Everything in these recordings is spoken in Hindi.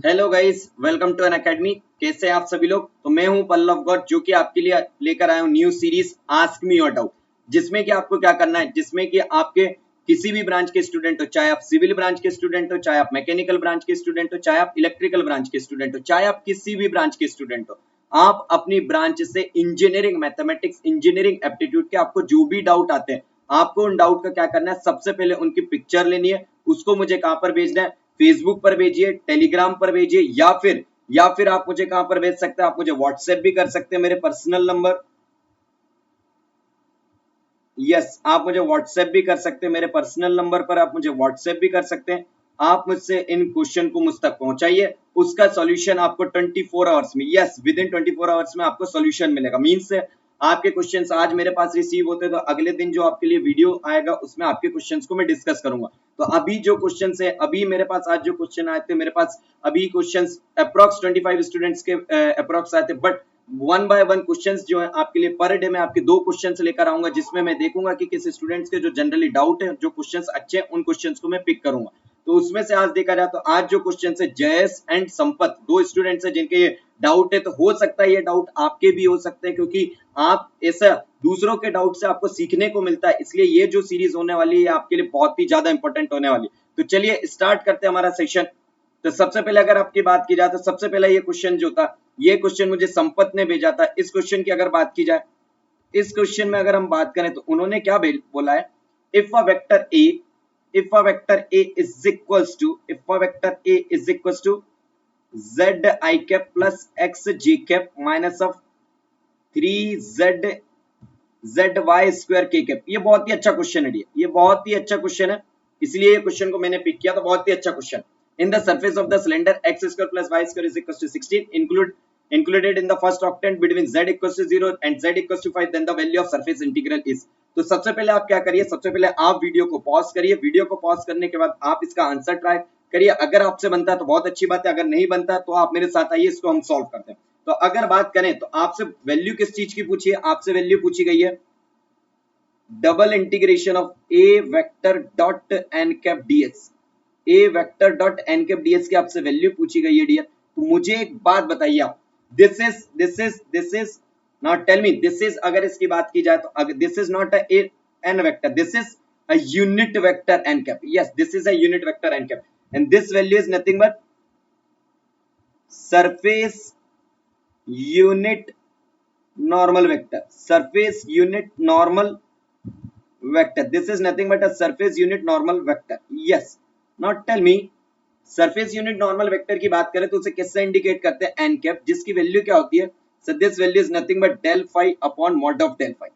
Hello guys, welcome to Unacademy. कैसे हैं आप सभी लोग। तो मैं हूं पल्लव गौर, जो कि आपके लिए लेकर आया हूं new series ask me your doubt, जिसमें कि आपको क्या करना है, जिसमें कि आपके किसी भी ब्रांच के स्टूडेंट हो, चाहे आप सिविल ब्रांच के स्टूडेंट हो, चाहे आप मैकेनिकल ब्रांच के स्टूडेंट हो, चाहे आप इलेक्ट्रिकल ब्रांच के स्टूडेंट हो, चाहे आप किसी भी ब्रांच के स्टूडेंट हो, आप अपनी ब्रांच से इंजीनियरिंग मैथमेटिक्स, इंजीनियरिंग एप्टीट्यूड के आपको जो भी डाउट आते हैं, आपको उन डाउट का क्या करना है, सबसे पहले उनकी पिक्चर लेनी है। उसको मुझे कहां पर भेजना है, फेसबुक पर भेजिए, टेलीग्राम पर भेजिए, या फिर आप मुझे कहां पर भेज सकते हैं, आप मुझे व्हाट्सएप भी कर सकते हैं, मेरे पर्सनल नंबर। यस, आप मुझे व्हाट्सएप भी कर सकते हैं, मेरे पर्सनल नंबर पर आप मुझे व्हाट्सएप भी कर सकते हैं। आप मुझसे इन क्वेश्चन को मुझ तक पहुंचाइए, उसका सॉल्यूशन आपको 24 आवर्स में, यस विद इन 24 आवर्स में आपको सॉल्यूशन मिलेगा। मींस आपके क्वेश्चंस आज मेरे पास रिसीव होते हैं तो अगले दिन जो आपके लिए वीडियो आएगा उसमें आपके क्वेश्चंस को मैं डिस्कस करूंगा। तो अभी जो क्वेश्चंस है, अभी मेरे पास आज जो क्वेश्चन आए थे, मेरे पास अभी क्वेश्चंस अप्रॉक्स 25 स्टूडेंट्स के अप्रॉक्स आए थे, but one by one questions जो है आपके लिए पर डे में आपके 2 क्वेश्चंस लेकर आऊंगा, जिसमें मैं देखूंगा कि किस स्टूडेंट्स के जो जनरली डाउट है, जो क्वेश्चंस अच्छे हैं, उन क्वेश्चंस को मैं पिक करूंगा। तो उसमें से आज देखा जाए तो आज जो क्वेश्चन है, जयेश एंड संपत, 2 स्टूडेंट्स है जिनके ये डाउट है। तो हो सकता है ये डाउट आपके भी हो सकते हैं, क्योंकि आप ऐसा दूसरों के डाउट से आपको सीखने को मिलता है, इसलिए ये जो सीरीज होने वाली है आपके लिए बहुत ही ज्यादा इंपॉर्टेंट होने वाली है। तो चलिए स्टार्ट करते हैं हमारा सेशन। तो सबसे पहले अगर आपकी बात की जाए तो सबसे पहले ये क्वेश्चन जो था, ये क्वेश्चन मुझे संपत ने भेजा था। इस क्वेश्चन की अगर बात की जाए, इस क्वेश्चन में अगर हम बात करें तो उन्होंने क्या बोला है, if a vector A, if a vector a is equals to, if a vector a is equals to z I cap plus x j cap minus of 3z z y square k cap। ये बहुत ही अच्छा क्वेश्चन है, ये बहुत ही अच्छा क्वेश्चन है, इसलिए ये क्वेश्चन को मैंने पिक किया। तो बहुत ही अच्छा question. In the surface of the cylinder x square plus y square is equals to 16 included in the first octant between z equals to 0 and z equals to 5, then the value of surface integral is। तो सबसे पहले आप क्या करिए, सबसे पहले आप वीडियो को पॉज करिए, वीडियो को पॉज करने के बाद आप इसका आंसर ट्राई करिए। अगर आपसे बनता है तो बहुत अच्छी बात है, अगर नहीं बनता तो आप मेरे साथ आइए, इसको हम सॉल्व करते हैं। तो अगर बात करें तो आपसे वैल्यू किस चीज की पूछी है, आपसे वैल्यू पूछी गई है double integration of A vector dot n cap ds, A vector dot n cap ds की आपसे वैल्यू पूछी गई है डियर। तो मुझे एक बात बताइए आप, this is not, tell me, this is, अगर इसकी बात की जाए तो this is not a n vector, this is a unit vector n cap. Yes, this is a unit vector n cap and this value is nothing but surface unit normal vector, surface unit normal vector, this is nothing but a surface unit normal vector। yes, now tell me, surface unit normal vector की बात करें तो उसे किससे इंडिकेट करते हैं, n कैप, जिसकी वैल्यू क्या होती है, so this value is nothing but del phi upon mod of del phi।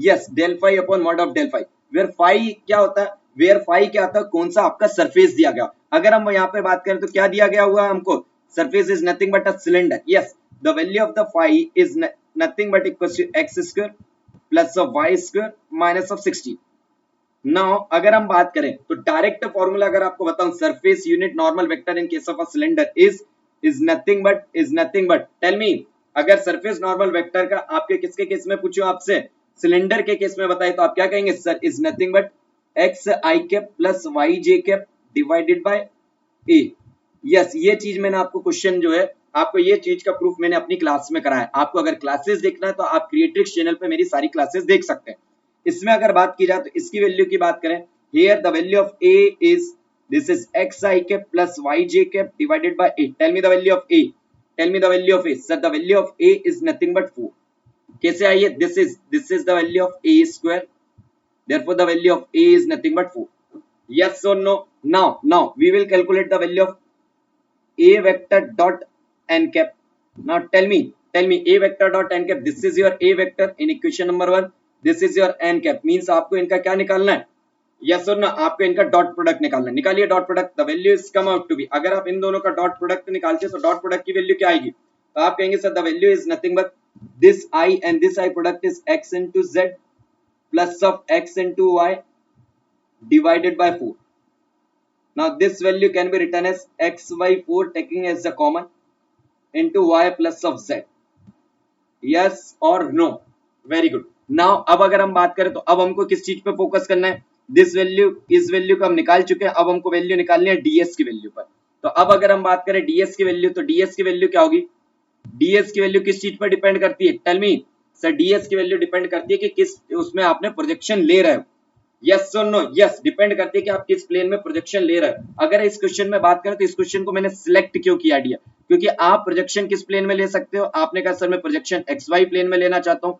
yes, del phi upon mod of del phi, where phi क्या होता है, where phi क्या होता है, कौन सा आपका सरफेस दिया गया। अगर हम यहाँ पे बात करें तो क्या दिया गया हुआ हमको, surface is nothing but a cylinder। yes, the value of the phi is nothing but equals to x square plus of y square minus of 16। Now अगर हम बात करें तो डायरेक्ट फॉर्मूला अगर आपको बताऊं, surface unit normal vector in case of a cylinder is nothing but tell me, अगर सरफेस नॉर्मल वेक्टर का आपके किसके केस में पूछूं, आपसे सिलेंडर के केस में बताए तो आप क्या कहेंगे, sir is nothing but x i cap plus y j cap divided by A. Yes, ये चीज मैंने आपको क्वेश्चन जो है, आपको ये चीज का प्रूफ मैंने अपनी क्लास में कराया। आपको अगर क्लासेस देखना है तो आप क्रिएट्रिक्स चैनल पे मेरी सारी क्लासेस देख सकते हैं। इसमें अगर बात की जाए तो इसकी वैल्यू की बात करें, here the value of A is, this is x i cap plus y j cap divided by A. Tell me the value of A, tell me the value of A. Sir the value of A is nothing but 4। कैसे आई है, this is the value of A square, therefore the value of a is nothing but 4। yes or no, now we will calculate the value of a vector dot n cap। now tell me a vector dot n cap, this is your a vector in equation number 1, this is your n cap, means आपको इनका क्या निकालना है, yes or no, आपको इनका डॉट प्रोडक्ट निकालना है। निकालिए dot product, the value is come out to be, अगर आप इन दोनों का डॉट प्रोडक्ट निकालते हैं तो डॉट प्रोडक्ट की वैल्यू क्या आएगी, तो आप कहेंगे sir the value is nothing but this i and this i product is x into z plus of x into y divided by 4। now this value can be written as x by 4 taking as the common into y plus of z। yes or no, very good। now अब अगर हम बात करें तो अब हमको किस चीज पे फोकस करना है, दिस वैल्यू, इस वैल्यू को हम निकाल चुके हैं, अब हमको वैल्यू निकालनी है ds की वैल्यू पर। तो अब अगर हम बात करें ds की वैल्यू, तो ds की वैल्यू क्या होगी? ds की वैल्यू किस चीज पर डिपेंड करती है? Tell me sir. ds की वैल्यू डिपेंड करती है कि किस उसमें आपने प्रोजेक्शन ले रहे हो। यस और नो? यस, डिपेंड करती है कि आप किस प्लेन में प्रोजेक्शन ले रहे हो। अगर इस क्वेश्चन में बात करें तो इस क्वेश्चन को मैंने सिलेक्ट क्यों किया दिया, क्योंकि आप प्रोजेक्शन किस प्लेन में ले सकते हो? आपने कहा सर मैं प्रोजेक्शन एक्स वाई प्लेन में लेना चाहता हूँ।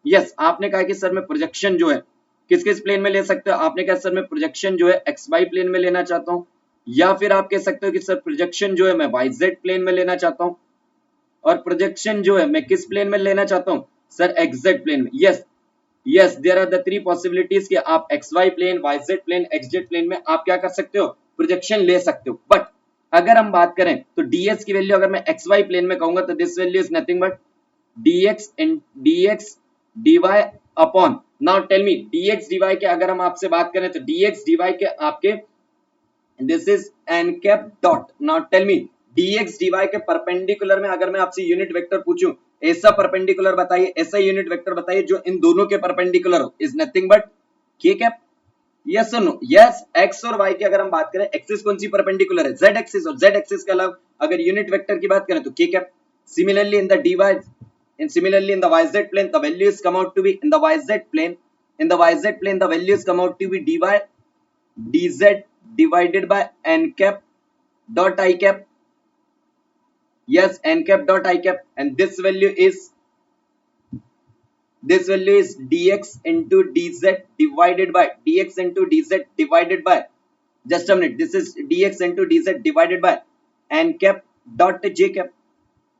यस, आपने कहा कि सर मैं प्रोजेक्शन जो है किस किस प्लेन में ले सकते हो? आपने कहा सर मैं प्रोजेक्शन जो है एक्स वाई प्लेन में लेना चाहता हूँ, या फिर आप कह सकते हो कि सर प्रोजेक्शन जो है मैं वाई जेड प्लेन में लेना चाहता हूँ, और प्रोजेक्शन जो है मैं किस प्लेन में लेना चाहता हूँ? सर एक्स जेड प्लेन में। Yes yes, there are the three possibilities कि आप x y plane, y z plane, x z plane में आप क्या कर सकते हो? प्रोजेक्शन ले सकते हो। बट अगर हम बात करें तो ds की वैल्यू अगर मैं एक्स वाई प्लेन में कहूंगा तो this value is nothing but dx dy upon, now tell me dx dy के अगर हम आपसे बात करें तो dx dy के आपके this is n cap dot, now tell me dx dy के परपेंडिकुलर में अगर मैं आपसे यूनिट वेक्टर पूछूं, ऐसा परपेंडिकुलर बताइए, ऐसा यूनिट वेक्टर बताइए जो इन दोनों के परपेंडिकुलर हो, is nothing but k cap. Yes और नो? यस, x और y की अगर हम बात करें, एक्सिस कौन सी परपेंडिकुलर है? z एक्सिस, और z एक्सिस के अलावा अगर यूनिट वेक्टर की बात करें तो k cap. Similarly in the dy and similarly in the yz plane the values come out to be in the yz plane, in the yz plane the values come out to be dy dz divided by n cap dot I cap. Yes, n cap dot I cap, and this value is dx into dz divided by dx into dz divided by, just a minute, this is dx into dz divided by n cap dot j cap.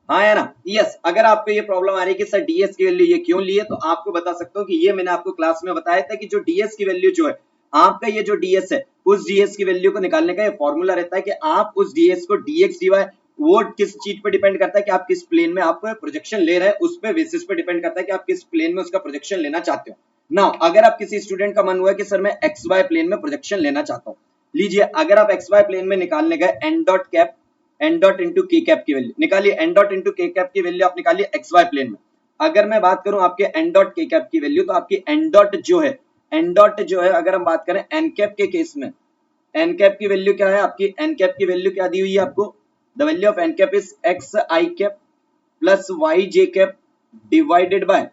हाँ है ना? यस, अगर आपको ये प्रॉब्लम आ रही है कि सर ds की वैल्यू ये क्यों लिए, तो आपको बता सकता हूँ कि ये मैंने आपको क्लास में बताया था कि जो ds की वैल्यू जो है आपका, ये जो ds है उस ds की वैल्यू को निकालने का ये फॉर्मूला रहता है कि आप उस ds को dx dy, वो किस चीज पे डिपेंड करता है कि आप किस प्लेन में आप प्रोजेक्शन ले रहे हैं, उस पे बेसिस पे डिपेंड करता है कि आप किस प्लेन में उसका प्रोजेक्शन लेना चाहते हो। नाउ अगर आप किसी स्टूडेंट का मन हुआ कि सर मैं एक्स वाई प्लेन में प्रोजेक्शन लेना चाहता हूँ, लीजिए अगर आप एक्स वाई प्लेन में निकालने गए n dot cap, n dot into k cap की वैल्यू निकालिए, n dot into k cap की वैल्यू आप निकालिए एक्स वाई प्लेन में। अगर मैं बात करूं आपके एन डॉट के कैप की वैल्यू, तो आपकी एन डॉट जो है, एन डॉट जो है अगर हम बात करें एन कैप के केस में, एन कैप की वैल्यू क्या है? आपकी एन कैप की वैल्यू क्या दी हुई है आपको? The value of n cap is x i cap plus y j cap divided by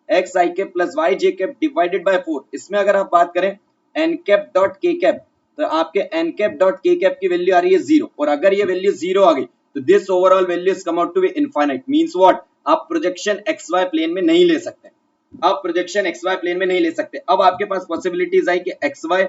x i cap plus y j cap divided by 4। इसमें अगर आप बात करें n cap dot k cap, तो आपके n cap dot k cap की वैल्यू आ रही है 0, और अगर ये वैल्यू 0 आ गई तो this overall value is come out to be infinite. Means what? आप प्रोजेक्शन एक्स वाई प्लेन में नहीं ले सकते, आप प्रोजेक्शन एक्स वाई प्लेन में नहीं ले सकते। अब आपके पास पॉसिबिलिटीज आई कि x y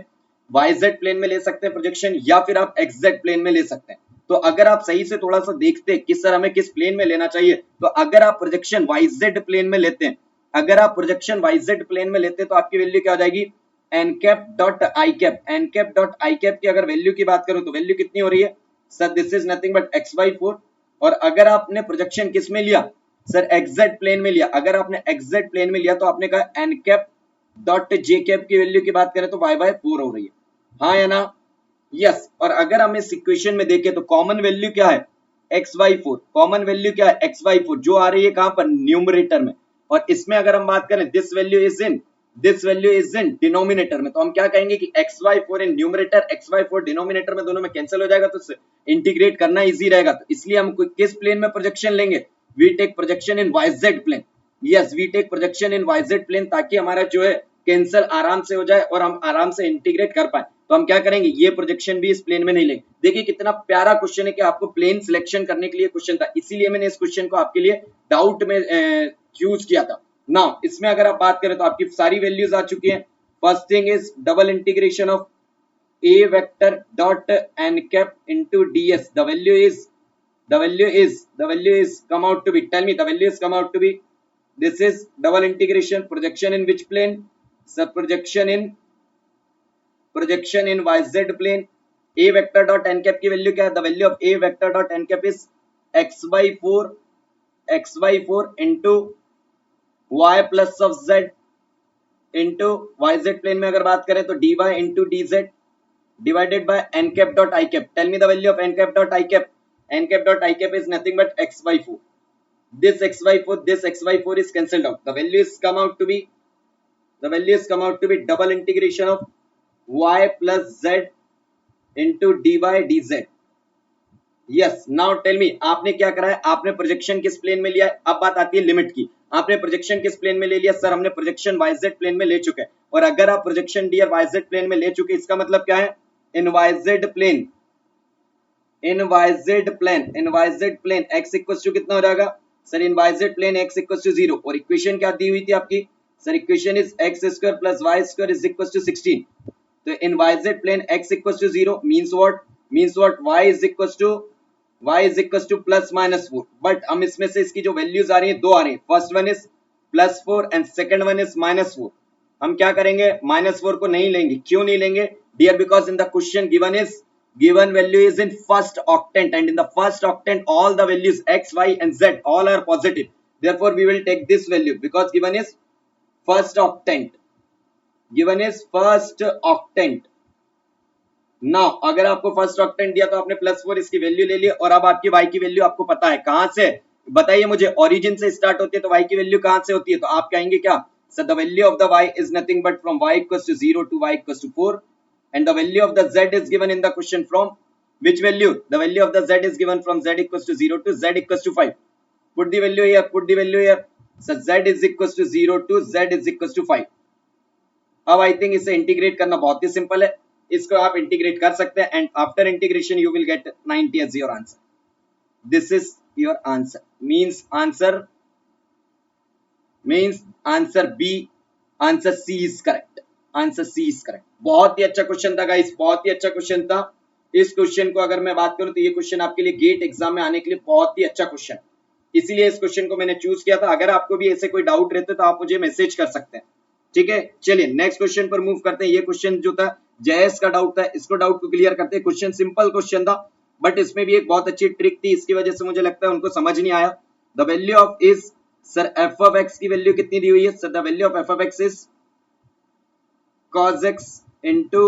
y z plane में ले सकते हैं प्रोजेक्शन, या फिर आप एक्स जेड प्लेन में ले सकते हैं। तो अगर आप सही से थोड़ा सा देखते कि सर हमें किस प्लेन में लेना चाहिए, तो अगर आप प्रोजेक्शन वाई जेड प्लेन में लेते हैं, अगर आप प्रोजेक्शन वाई जेड प्लेन में लेते हैं तो आपकी वैल्यू क्या हो जाएगी? N cap dot i cap, n cap dot i cap की अगर वैल्यू की बात करूं तो वैल्यू कितनी हो रही है? Sir this is nothing but x by 4। और अगर आपने प्रोजेक्शन किस में लिया? सर एक्सजेड प्लेन में लिया। अगर आपने एक्सजेड प्लेन में लिया तो आपने कहा n cap dot j cap की वैल्यू की बात करें तो वाई बाय 4 हो रही है, हाँ या ना? यस। और अगर हम इस इक्वेशन में देखें तो कॉमन वैल्यू क्या है? एक्स वाई 4, कॉमन वैल्यू क्या है? एक्स वाई 4, जो आ रही है कहां पर? न्यूमरेटर में। और इसमें अगर हम बात करें this value is in, this value is in denominator में, तो हम क्या कहेंगे कि x y 4 in numerator, x y 4 denominator में, दोनों में कैंसिल हो जाएगा तो इंटीग्रेट करना इजी रहेगा। तो इसलिए हम किस प्लेन में प्रोजेक्शन लेंगे? We take projection in y z plane. Yes, we take projection in y z plane, ताकि हमारा जो है कैंसिल आराम से हो जाए और हम आराम से इंटीग्रेट कर पाए। तो हम क्या करेंगे? ये प्रोजेक्शन भी इस प्लेन में नहीं लेंगे। देखिए कितना प्यारा क्वेश्चन है कि आपको प्लेन सिलेक्शन करने के लिए क्वेश्चन था, इसीलिए मैंने इस क्वेश्चन को आपके लिए डाउट में यूज किया था। नाउ इसमें अगर आप बात करें तो आपकी सारी वैल्यूज आ चुकी हैं। First thing is double integration of a vector dot n cap into ds, the value is come out to be, tell me the value is come out to be, this is double integration, projection in which plane? Sub projection in yz plane। a vector dot n cap की वैल्यू क्या है? the value of a vector dot n cap is x by 4 into y plus of z into yz plane में अगर बात करें तो dy into dz divided by n cap dot I cap। Tell me the value of n cap dot I cap। n cap dot I cap is nothing but x by 4। This x by 4, this x by 4 is cancelled out। The value is come out to be, the value is come out to be double integration of y plus z into dy dz। Yes now tell me, आपने क्या करा है, आपने प्रोजेक्शन किस प्लेन में लिया है। अब बात आती है लिमिट की, आपने प्रोजेक्शन किस प्लेन में ले लिया। सर हमने प्रोजेक्शन वाईजेड प्लेन में ले चुके हैं, और अगर आप प्रोजेक्शन डियर वाईजेड प्लेन में ले चुके, इसका मतलब क्या है, in YZ plane, in YZ plane, in YZ plane x equal to कितना हो जाएगा sir, in YZ plane x equal to 0, और इक्वेशन क्या दी हुई थी आपकी sir, equation is x square plus Y square is equal to 16। तो in YZ plane x equal to 0 means what, means what y is equal to plus minus 4। But हम इसमें से इसकी जो वैल्यूज आ रही है दो आ रही है, first one is +4 and second one is -4। हम क्या करेंगे, -4 को नहीं लेंगे। क्यों नहीं लेंगे dear, because in the question given value is in first octant, and in the first octant all the values x, y and z all are positive. Therefore we will take this value because given is first octant, given is first octant. Now अगर आपको फर्स्ट ऑक्टेंट दिया तो आपने +4 इसकी वैल्यू ले ली, और अब आपकी y की वैल्यू आपको पता है कहां से, बताइए मुझे, ओरिजिन से स्टार्ट होती है तो y की वैल्यू कहां से होती है, तो आप कहेंगे क्या sir, the value of the y is nothing but from y equals to 0 to y equals to 4, and the value of the z is given in the question from which value, the value of the z is given from z equals to 0 to z equals to 5. Put the value here, put the value here. So z is equals to 0 to z is equals to 5. अब आई थिंक इसे इंटीग्रेट करना बहुत ही सिंपल है, इसको आप इंटीग्रेट कर सकते हैं, and after integration you will get 90 as your answer. This is your answer. Means answer B, answer C is correct. Answer C is correct. बहुत ही अच्छा क्वेश्चन था गाइस, बहुत ही अच्छा क्वेश्चन था। इस क्वेश्चन को अगर मैं बात करूं तो ये क्वेश्चन आपके लिए गेट एग्जाम में आने के लिए बहुत ही अच्छा क्वेश्चन, इसीलिए इस क्वेश्चन को मैंने चूज किया था। अगर आपको भी ऐसे कोई डाउट रहते तो आप मुझे मैसेज कर सकते हैं, ठीक है। चलिए नेक्स्ट क्वेश्चन पर मूव करते हैं। ये क्वेश्चन जो था जयस का डाउट था, इसको डाउट को क्लियर करते हैं। क्वेश्चन सिंपल क्वेश्चन था, बट इसमें भी एक बहुत अच्छी ट्रिक थी, इसकी वजह से मुझे लगता है उनको समझ नहीं आया। The value of is, sir F of x की वैल्यू कितनी दी हुई है sir, the value of F of x is cos x into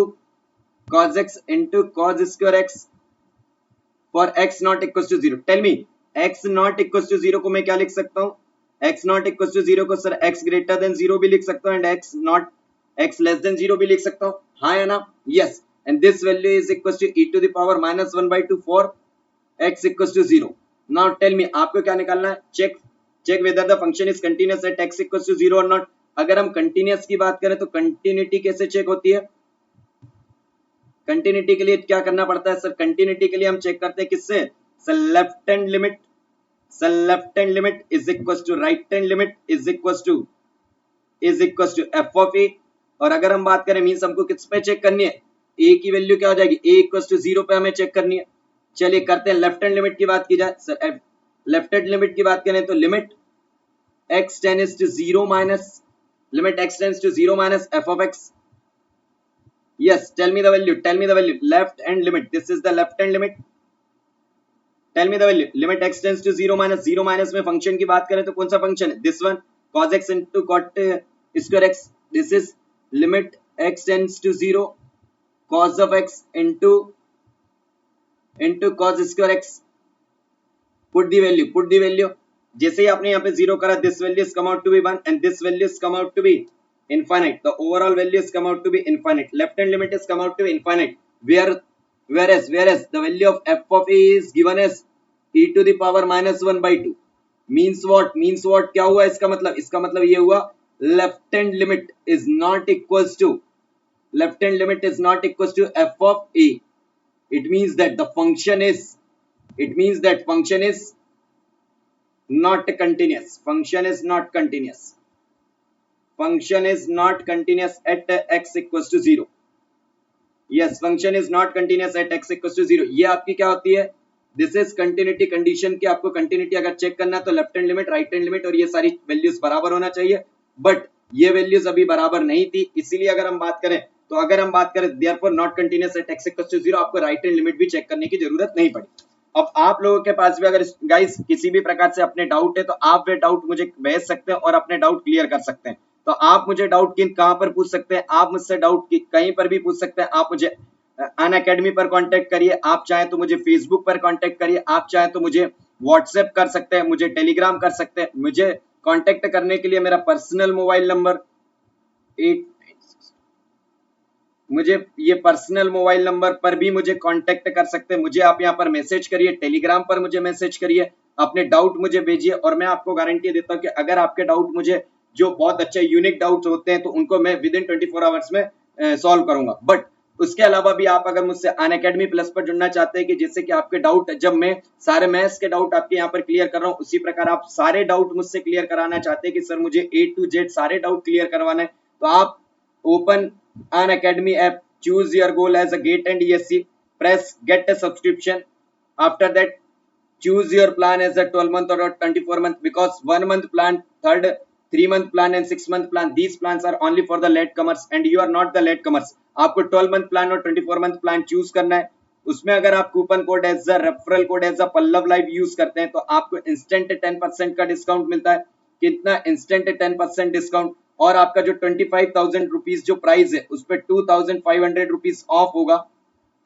cos square x for x not equals to 0. Tell me x not equals to 0 को मैं क्या लिख सकता हूँ, x not equals to 0 को सर x greater than 0 भी लिख सकता हूँ, एंड x less than 0 भी लिख सकता हूँ, हाँ या ना, yes, and this value is equals to e to the power minus 1/2 for x equals to 0. Now tell me आपको क्या निकालना है, check whether the function is continuous at x equals to 0 or not. अगर हम कंटिन्यूअस की बात करें तो कंटिन्यूटी कैसे चेक होती है, कंटिन्यूटी के लिए क्या करना पड़ता है सर, कंटिन्यूटी के लिए हम चेक करते हैं किससे sir, left hand limit, sir left hand limit is equals to right hand limit is equals to F of A. और अगर हम बात करें मींस हमको किस पे चेक करनी है, ए की वैल्यू क्या हो जाएगी, ए इक्वल्स टू 0 पे हमें चेक करनी है। चलिए करते हैं लेफ्ट हैंड लिमिट की बात की जाए सर, लेफ्ट हैंड लिमिट की बात करें तो limit x tends to 0 minus, limit x tends to 0 minus f of x. Yes, tell me the value, left hand limit, this is the left hand limit. Tell me the value, limit x tends to 0 minus में फंक्शन की बात करें तो कौन सा फंक्शन है, this one cos x into cot square x, this is limit x tends to 0 cos of x into cos square x. Put the value, जैसे ही आपने यहाँ पे 0 करा, this value is come out to be 1 and this value is come out to be infinite. The overall value is come out to be infinite. Left hand limit is come out to be infinite. Whereas the value of f of a is given as e to the power minus 1/2. Means what? क्या हुआ इसका मतलब ये हुआ left hand limit is not equals to f of a. It means that function is not continuous. Function is not continuous at x equals to 0. Yes, function is not continuous at x equals to 0. ये आपकी क्या होती है, दिस इज कंटिन्यूटी कंडीशन की। आपको कंटिन्यूटी अगर चेक करना है तो left hand limit, right hand limit और ये सारी वैल्यूज बराबर होना चाहिए, बट ये वैल्यूज अभी बराबर नहीं थी, इसीलिए अगर हम बात करें therefore not continuous at x equals to 0, आपको राइट हैंड लिमिट भी चेक करने की जरूरत नहीं पड़ी। अब आप लोगों के पास भी अगर गाइस किसी भी प्रकार से अपने डाउट है तो आप वे डाउट मुझे भेज सकते हैं और अपने डाउट क्लियर कर सकते हैं। तो आप मुझे डाउट कहां पर पूछ सकते हैं, आप मुझसे डाउट कहीं पर भी पूछ सकते हैं। आप मुझे अनअकैडमी पर कांटेक्ट करिए, आप चाहें तो मुझे फेसबुक पर कांटेक्ट करिए, आप चाहें तो मुझे व्हाट्सएप कर सकते हैं, मुझे टेलीग्राम कर सकते हैं। मुझे कांटेक्ट करने के लिए मेरा पर्सनल मोबाइल नंबर मुझे ये पर्सनल मोबाइल नंबर पर भी मुझे कांटेक्ट कर सकते हैं। मुझे आप यहाँ पर मैसेज करिए, टेलीग्राम पर मुझे मैसेज करिए, अपने डाउट मुझे भेजिए और मैं आपको गारंटी देता हूँ कि अगर आपके डाउट मुझे जो बहुत अच्छे यूनिक डाउट्स होते हैं तो उनको मैं विद इन 24 आवर्स में सॉल्व करूंगा। बट उसके अलावा भी आप अगर मुझसे अनअकैडमी प्लस पर जुड़ना चाहते हैं कि जिससे कि आपके डाउट, जब मैं सारे मैथ्स के डाउट आपके यहाँ पर क्लियर कर रहा हूँ उसी प्रकार आप सारे डाउट मुझसे क्लियर कराना चाहते हैं कि सर मुझे A to Z सारे डाउट क्लियर करवाना है, तो आप open Unacademy app, choose your goal as a GATE and ESC, press get a subscription. After that, choose your plan as a 12-month or a 24-month, because 1 month plan, third 3-month plan and 6-month plan, these plans are only for the latecomers and you are not the latecomers. आपको 12-month plan और 24-month plan चूज करना है। उसमें अगर आप coupon code as a referral code as a Pallav live use करते हैं तो आपको इंस्टेंट 10% का डिस्काउंट मिलता है। कितना? Instant 10% discount. और आपका जो 25,000 रुपीज जो प्राइस है उस पर 2,500 रुपीज ऑफ होगा,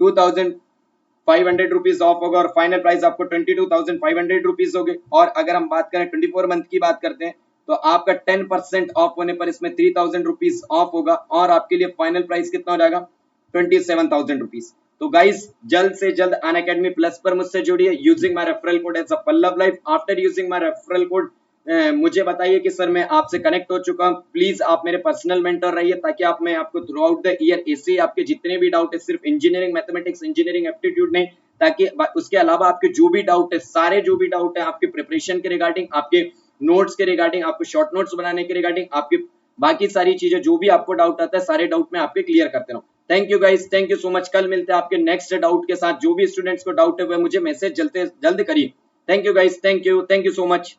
2,500 रुपीज ऑफ होगा और फाइनल प्राइस आपको 22,500 रुपीज होगी। और अगर हम बात करें 24 मंथ की बात करते हैं तो आपका 10% ऑफ होने पर इसमें 3,000 रुपीज ऑफ होगा और आपके लिए फाइनल प्राइस कितना हो जाएगा? 27,000 रुपीज। तो गाइज जल्द से जल्द अनअकैडमी प्लस पर मुझसे जुड़िए using my referral code as a Pallav life. After using my referral code मुझे बताइए कि सर मैं आपसे कनेक्ट हो चुका हूँ। प्लीज आप मेरे पर्सनल मेंटर रहिए ताकि आप मैं आपको थ्रू आउट द ईयर ऐसे आपके जितने भी डाउट है, सिर्फ इंजीनियरिंग मैथमेटिक्स इंजीनियरिंग एप्टीट्यूड नहीं, ताकि उसके अलावा आपके जो भी डाउट है, सारे जो भी डाउट है आपके प्रिपरेशन के रिगार्डिंग, आपके नोट्स के रिगार्डिंग, आपको शॉर्ट नोट्स बनाने के रिगार्डिंग, आपके बाकी सारी चीजें जो भी आपको डाउट आता है सारे डाउट में आपके क्लियर करते रहूँ। Thank you guys, thank you so much. कल मिलते हैं आपके नेक्स्ट डाउट के साथ। जो भी स्टूडेंट्स को डाउट है वह मुझे मैसेज जल्द करिए। Thank you guys, thank you so much.